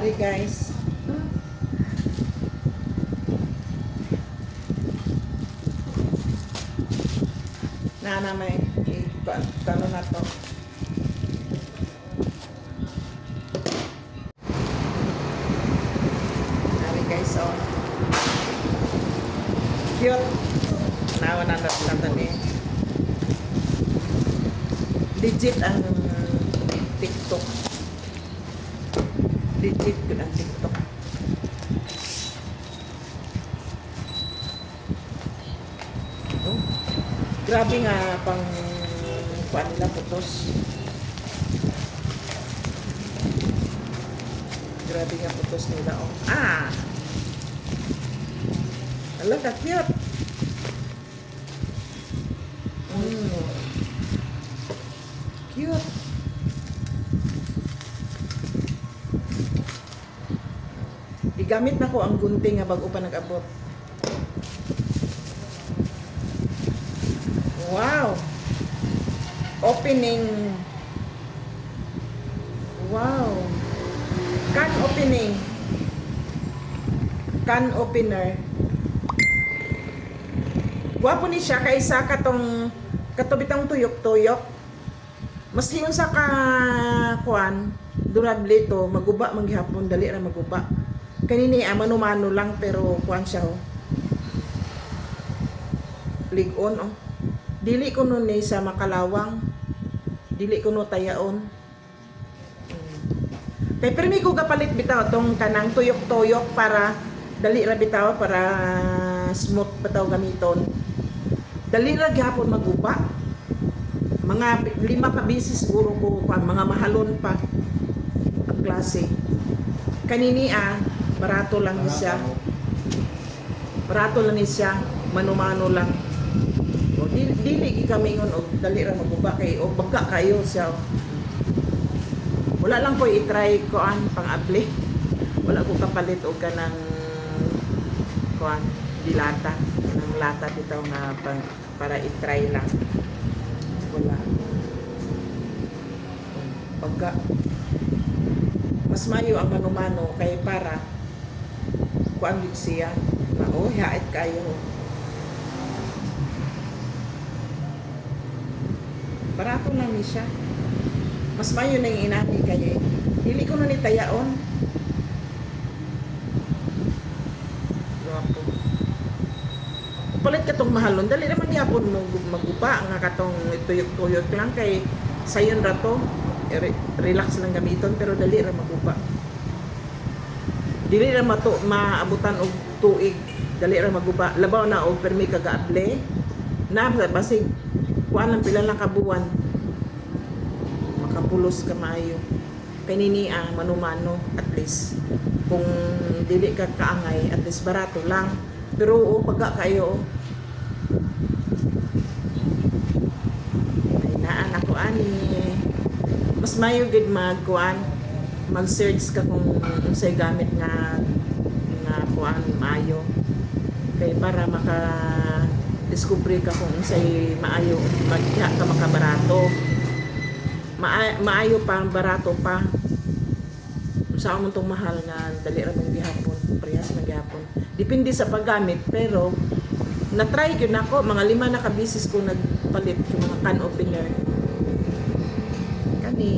Ari guys. Na may kano na to. Ari guys, oh. Cute. Nawa na natin eh. Legit ang TikTok. Legit ko ang TikTok. Oh. Grabe nga pang kuan nila putos. Grabe nga putos nila. Oh. Ah! Ala, ka-cute. Cute. Igamit na ko ang gunting nga bago pa nag-abot. Wow! Opening. Wow! Can opening. Can opener. Gwapo ni siya kaysa katubitang tuyok-tuyok. Mas yun sa kuan durable to, maguba manggihapon, dali ra maguba. Kanini mano-mano lang pero kuan siya oh. Ligon oh. Dili ko nun ni sa makalawang. Dili ko no tayaon. Kay permi ko kapalit bitaw tong kanang tuyok-tuyok para dali ra bitaw para smooth bitaw gamiton. Dali ra gyapon maguba. Mga 5 ka bisis siguro ko pa, mga mahalon pa ang klase. Kanini barato lang ni siya. Barato lang ni siya, mano-mano lang. O dili kami ngon og dali ra maguba kay o bangka kayo siya. Wala lang ko i-try ko pang-abli. Wala ko kapalit og kanang kuan dilata, kanang lata bitaw nga para i-try lang. Wala. Pagka mas mayo ang manumano kay para kuan gid siya. Mao hait kayo. Barato lang ni siya. Mas mayo nang inani kay dili ko na ni tayaon. Guwapo. Palit katong mahalon dali naman gyapon mo maguba nga katong tuyok-tuyok lang kay sayon ra to relax lang gamiton pero dali ra maguba. Dili ra maabutan og tuig, dali ra maguba. Labaw na og permi kagaable na basig kuan lang pila lang kabuwan makapulos ka maayo. Kay nini mano-mano at least kung dili ka kaangay at least barato lang. Pero pagka kayo ay naan ako mas mayo gid mag-search ka kung unsay gamit nga kuan maayo kay para maka discover ka kung unsay maayo magdiha ka makabarato maayo pa barato pa sa amon tong mahal nga dali ra mong gihapon parehas na gihapon depende sa paggamit pero na-try ko nako mga 5 na ka bisis ko nagpalit ng mga can opener kani